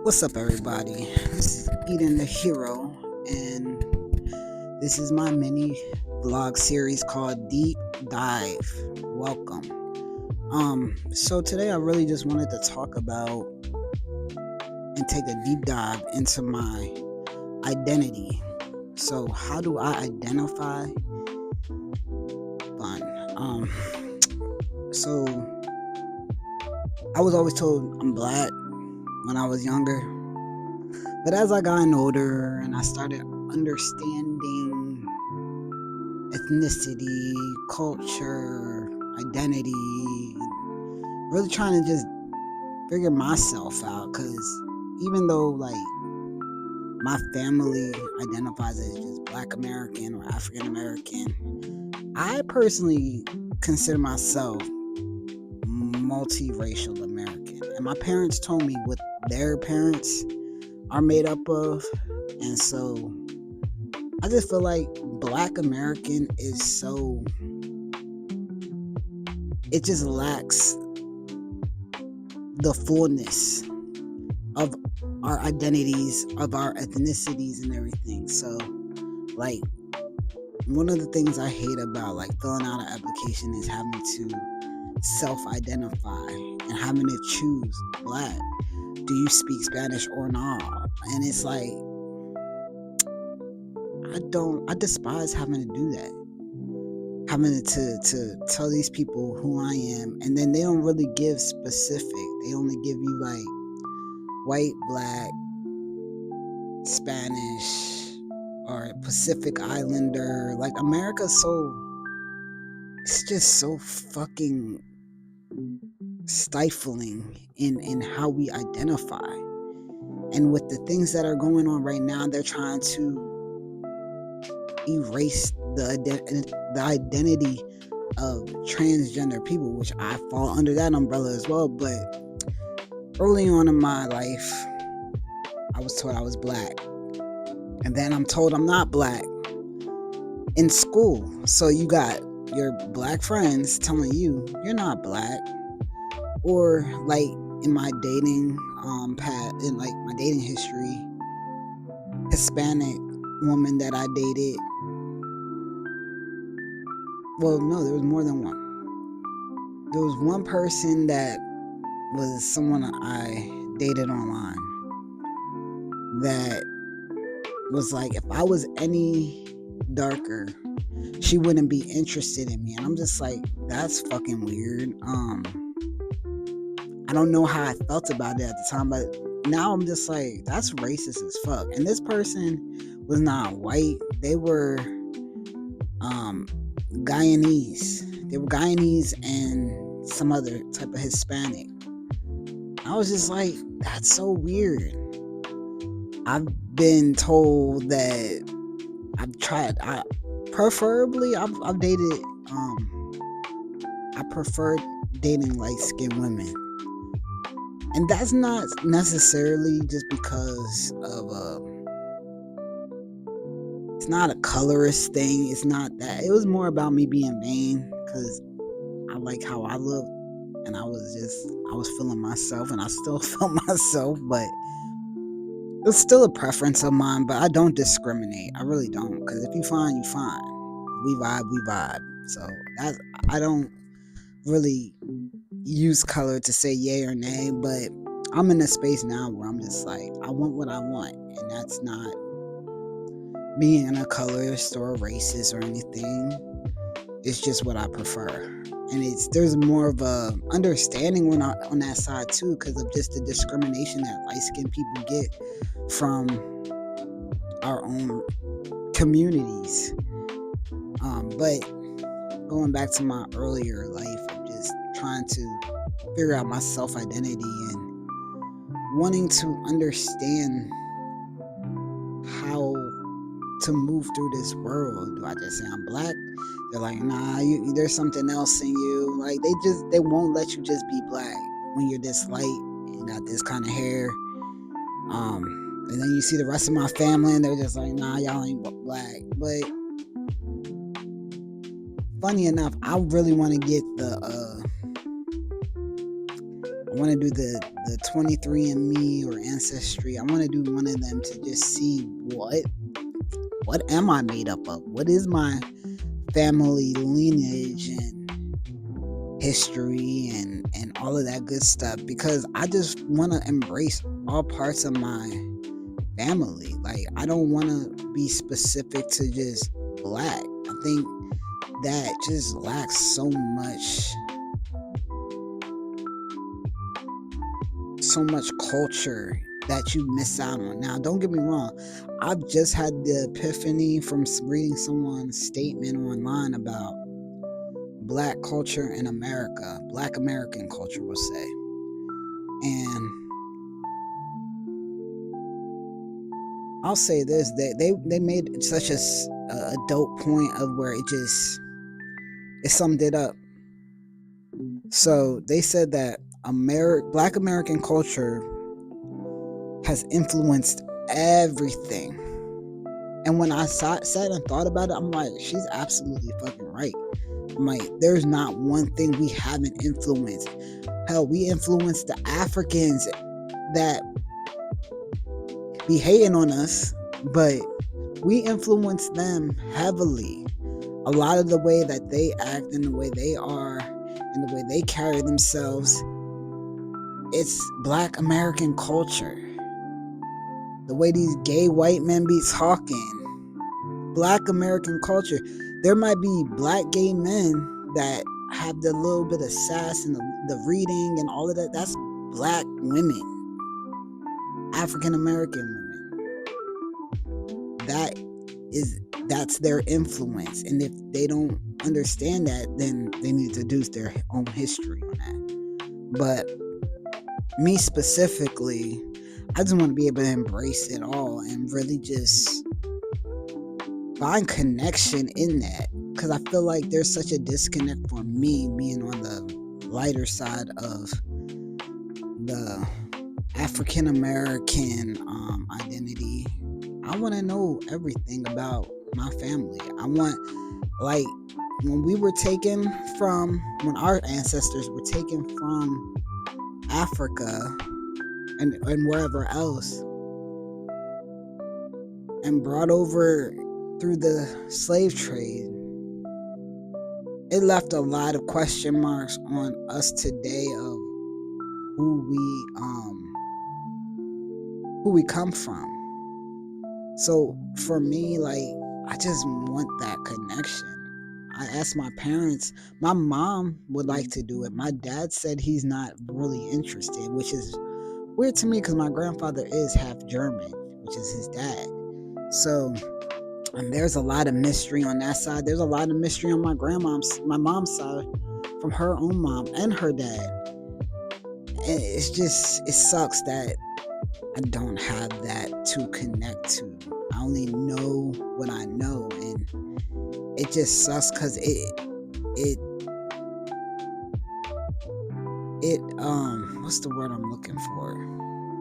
What's up, everybody? This is Eden the Hero, and this is my mini vlog series called Deep Dive. Welcome. So today I really just wanted to talk about and take a deep dive into my identity. So, how do I identify? Fun. So I was always told I'm black when I was younger. But as I got older and I started understanding ethnicity, culture, identity, really trying to just figure myself out, because even though my family identifies as just Black American or African American, I personally consider myself multiracial American. And my parents told me what their parents are made up of, and so I just feel like Black American is so, it just lacks the fullness of our identities, of our ethnicities and everything. So like, one of the things I hate about filling out an application is having to self-identify and having to choose Black. Do you speak Spanish or not? And it's like, I despise having to do that. Having to tell these people who I am, and then they don't really give specific. They only give you white, Black, Spanish, or Pacific Islander. Like, America's it's just so fucking stifling in how we identify. And with the things that are going on right now, they're trying to erase the identity of transgender people, which I fall under that umbrella as well. But early on in my life, I was told I was Black, and then I'm told I'm not Black in school. So you got your Black friends telling you you're not Black, or in my dating in my dating history, Hispanic woman that I dated. Well, no, there was more than one. There was one person that was someone I dated online that was like, if I was any darker, she wouldn't be interested in me. And I'm just like, that's fucking weird. I don't know how I felt about it at the time, but now I'm just like, that's racist as fuck. And this person was not white. They were Guyanese. They were Guyanese and some other type of Hispanic. I was just like, that's so weird. I've been told that I've dated, I prefer dating light-skinned women. And that's not necessarily just because of it's not a colorist thing. It's not that. It was more about me being vain, because I like how I look, and I was feeling myself, and I still feel myself, but it's still a preference of mine. But I don't discriminate. I really don't, because if you fine, you fine. If we vibe, we vibe. So I don't really use color to say yay or nay, but I'm in a space now where I'm just like, I want what I want, and that's not being a colorist or a racist or anything. It's just what I prefer. And there's more of a understanding on that side too, because of just the discrimination that light-skinned people get from our own communities. But going back to my earlier life of just trying to figure out my self-identity and wanting to understand how to move through this world. Do I just say I'm Black? They're like, nah, there's something else in you. Like, they won't let you just be Black when you're this light and got this kind of hair. And then you see the rest of my family and they're just like, nah, y'all ain't Black. But funny enough, I really want to get I want to do the 23andMe or Ancestry. I want to do one of them to just see what am I made up of? What is my family lineage and history and all of that good stuff, because I just want to embrace all parts of my family. Like, I don't want to be specific to just black. I think that just lacks so much culture that you miss out on. Now, don't get me wrong. I've just had the epiphany from reading someone's statement online about black culture in America, black American culture, we'll say. And I'll say this: they made such a dope point of where it summed it up. So they said that black American culture has influenced everything. And when I sat and thought about it, I'm like, she's absolutely fucking right. I'm like, there's not one thing we haven't influenced. Hell, we influenced the Africans that be hating on us, but we influence them heavily. A lot of the way that they act and the way they are and the way they carry themselves, it's black American culture. The way these gay white men be talking, black American culture. There might be black gay men that have the little bit of sass and the reading and all of that. That's black women, African American women. That's their influence, and if they don't understand that, then they need to do their own history on that. But me specifically, I just want to be able to embrace it all and really just find connection in that, because I feel like there's such a disconnect for me being on the lighter side of the African American identity. I want to know everything about my family. I want, like, when our ancestors were taken from Africa and wherever else and brought over through the slave trade, it left a lot of question marks on us today of who we come from. So for me, like, I just want that connection. I asked my parents. My mom would like to do it. My dad said he's not really interested, which is weird to me because my grandfather is half German, which is his dad. So, and there's a lot of mystery on that side. There's a lot of mystery on my mom's side, from her own mom and her dad. And it sucks that I don't have that to connect to. I only know what I know, and it just sucks because it what's the word I'm looking for?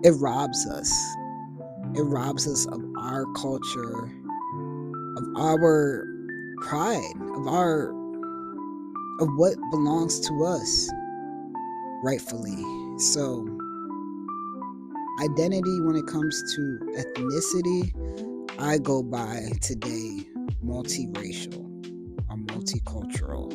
It robs us. It robs us of our culture, of our pride, of what belongs to us rightfully. So identity, when it comes to ethnicity, I go by today multiracial or multicultural.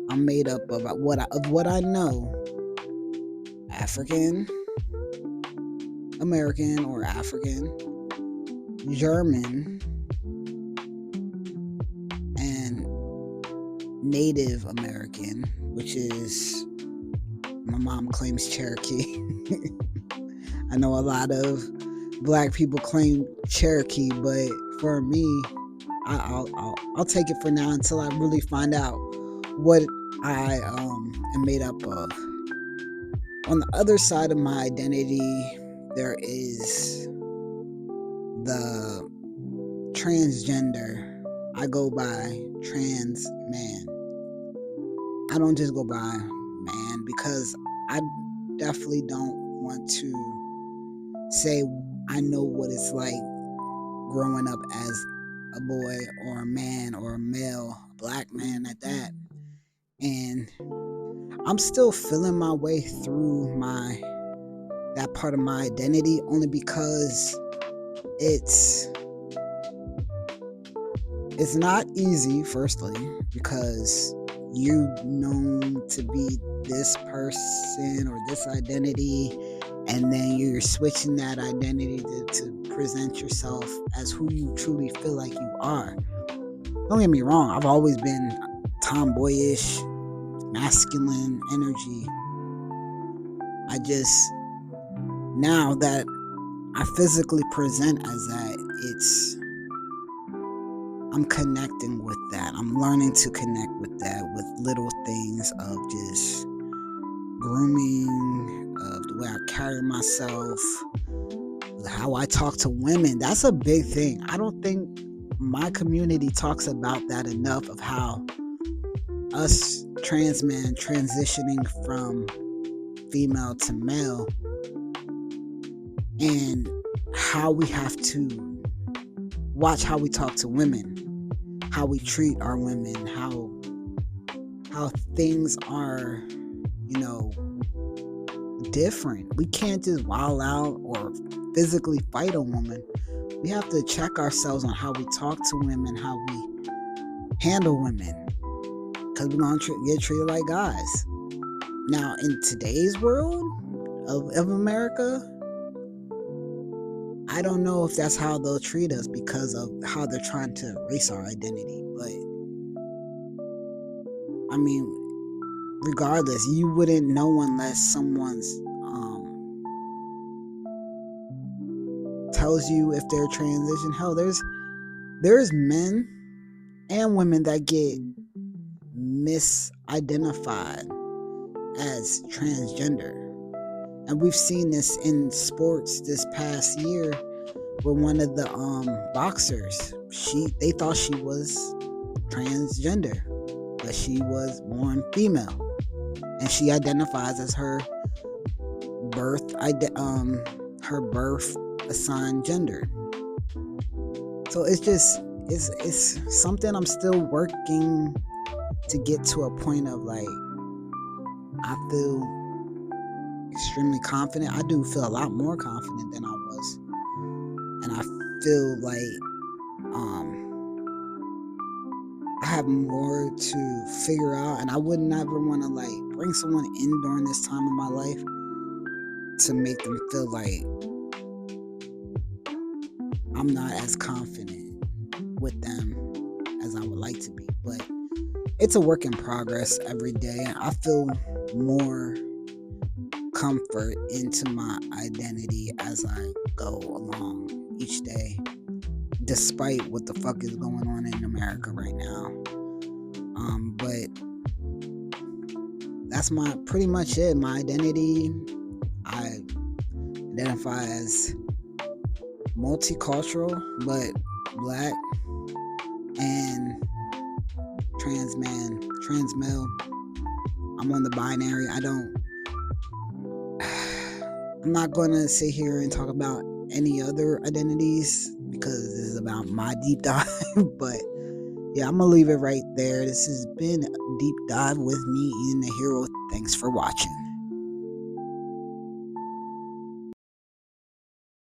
I'm made up of what I know: African American or African, German, and Native American, which is, my mom claims Cherokee. I know a lot of black people claim Cherokee, but for me, I'll take it for now until I really find out what I am made up of. On the other side of my identity, there is the transgender. I go by trans man. I don't just go by man, because I definitely don't want to say I know what it's like growing up as a boy or a man or a male, a black man at that. And I'm still feeling my way through that part of my identity, only because it's not easy, firstly, because you known to be this person or this identity, and then you're switching that identity to present yourself as who you truly feel like you are. Don't get me wrong, I've always been tomboyish, masculine energy. I just, now that I physically present as that, I'm connecting with that. I'm learning to connect with that, with little things of just grooming, of the way I carry myself, how I talk to women. That's a big thing. I don't think my community talks about that enough, of how us trans men transitioning from female to male, and how we have to watch how we talk to women, how we treat our women, how things are, different. We can't just wild out or physically fight a woman. We have to check ourselves on how we talk to women, how we handle women, because we're going to get treated like guys. Now, in today's world of America, I don't know if that's how they'll treat us, because of how they're trying to erase our identity. But I mean, regardless, you wouldn't know unless someone's tells you if they're transition. Hell, there's men and women that get misidentified as transgender. And we've seen this in sports this past year, where one of the boxers, they thought she was transgender, but she was born female, and she identifies as her birth assigned gender. So it's something I'm still working to get to a point of, like, I feel extremely confident. I do feel a lot more confident than I was, and I feel like I have more to figure out, and I would never want to, like, bring someone in during this time of my life to make them feel like I'm not as confident with them as I would like to be. But it's a work in progress every day. I feel more comfort into my identity as I go along each day, despite what the fuck is going on in America right now. But that's pretty much it. My identity, I identify as multicultural, but black and trans male. I'm on the binary. I'm not gonna sit here and talk about any other identities, because this is about my deep dive. But yeah, I'm gonna leave it right there. This has been a deep dive with me, Ian the Hero. Thanks for watching.